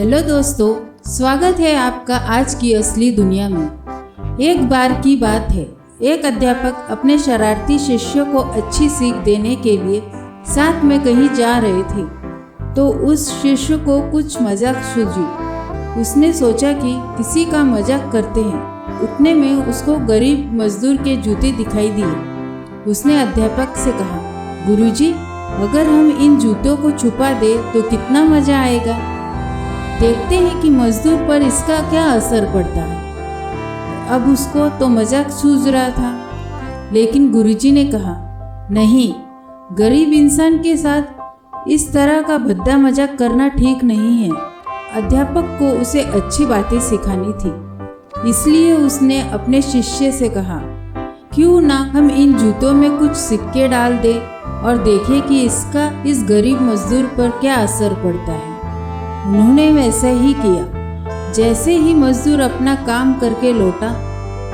Hello दोस्तों, स्वागत है आपका आज की असली दुनिया में। एक बार की बात है, एक अध्यापक अपने शरारती शिष्यों को अच्छी सीख देने के लिए साथ में कहीं जा रहे थे, तो उस शिष्य को कुछ मजाक सूझी। उसने सोचा कि किसी का मजाक करते हैं। उतने में उसको गरीब मजदूर के जूते दिखाई दिए। उसने अध्यापक से कहा, गुरुजी, अगर हम इन जूतों को छुपा दे तो कितना मजा आएगा। देखते हैं कि मजदूर पर इसका क्या असर पड़ता है। अब उसको तो मजाक सूझ रहा था, लेकिन गुरुजी ने कहा, नहीं, गरीब इंसान के साथ इस तरह का भद्दा मजाक करना ठीक नहीं है। अध्यापक को उसे अच्छी बातें सिखानी थी, इसलिए उसने अपने शिष्य से कहा, क्यों ना हम इन जूतों में कुछ सिक्के डाल दें और देखें कि इसका इस गरीब मजदूर पर क्या असर पड़ता है। उन्होंने वैसा ही किया। जैसे ही मजदूर अपना काम करके लौटा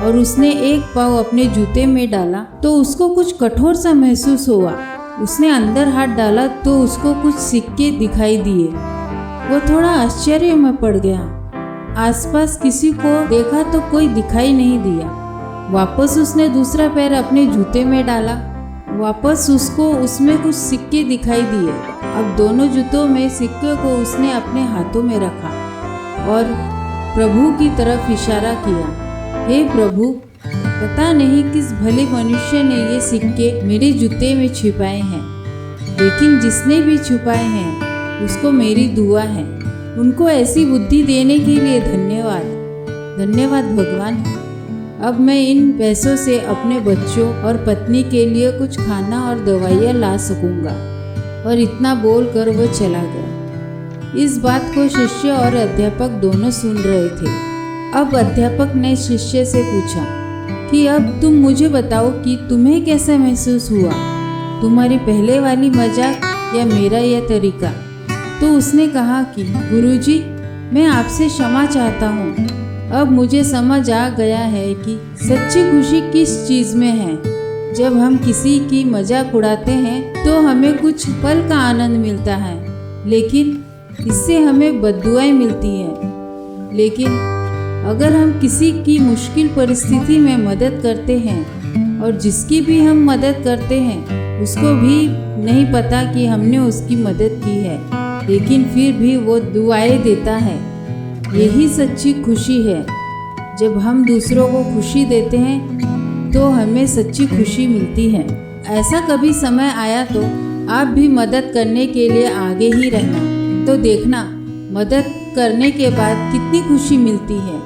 और उसने एक पाँव अपने जूते में डाला तो उसको कुछ कठोर सा महसूस हुआ। उसने अंदर हाथ डाला तो उसको कुछ सिक्के दिखाई दिए। वो थोड़ा आश्चर्य में पड़ गया। आसपास किसी को देखा तो कोई दिखाई नहीं दिया। वापस उसने दूसरा पैर अपने जूते में डाला, वापस उसको उसमें कुछ सिक्के दिखाई दिए। अब दोनों जूतों में सिक्के को उसने अपने हाथों में रखा और प्रभु की तरफ इशारा किया, हे प्रभु, पता नहीं किस भले मनुष्य ने ये सिक्के मेरे जूते में छिपाए हैं, लेकिन जिसने भी छुपाए हैं उसको मेरी दुआ है। उनको ऐसी बुद्धि देने के लिए धन्यवाद। धन्यवाद भगवान। अब मैं इन पैसों से अपने बच्चों और पत्नी के लिए कुछ खाना और दवाइयाँ ला सकूँगा। और इतना बोलकर वो चला गया। इस बात को शिष्य और अध्यापक दोनों सुन रहे थे। अब अध्यापक ने शिष्य से पूछा कि अब तुम मुझे बताओ कि तुम्हें कैसा महसूस हुआ, तुम्हारी पहले वाली मजाक या मेरा यह तरीका। तो उसने कहा कि गुरुजी, मैं आपसे क्षमा चाहता हूँ। अब मुझे समझ आ गया है कि सच्ची खुशी किस चीज़ में है। जब हम किसी की मजाक उड़ाते हैं तो हमें कुछ पल का आनंद मिलता है, लेकिन इससे हमें बद्दुआएं मिलती हैं। लेकिन अगर हम किसी की मुश्किल परिस्थिति में मदद करते हैं और जिसकी भी हम मदद करते हैं उसको भी नहीं पता कि हमने उसकी मदद की है, लेकिन फिर भी वो दुआएं देता है, यही सच्ची खुशी है। जब हम दूसरों को खुशी देते हैं तो हमें सच्ची खुशी मिलती है। ऐसा कभी समय आया तो आप भी मदद करने के लिए आगे ही रहना, तो देखना मदद करने के बाद कितनी खुशी मिलती है।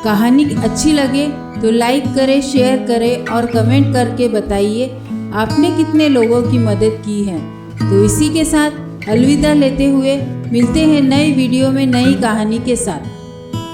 कहानी अच्छी लगे तो लाइक करें, शेयर करें और कमेंट करके बताइए आपने कितने लोगों की मदद की है। तो इसी के साथ अलविदा लेते हुए मिलते हैं नई वीडियो में नई कहानी के साथ।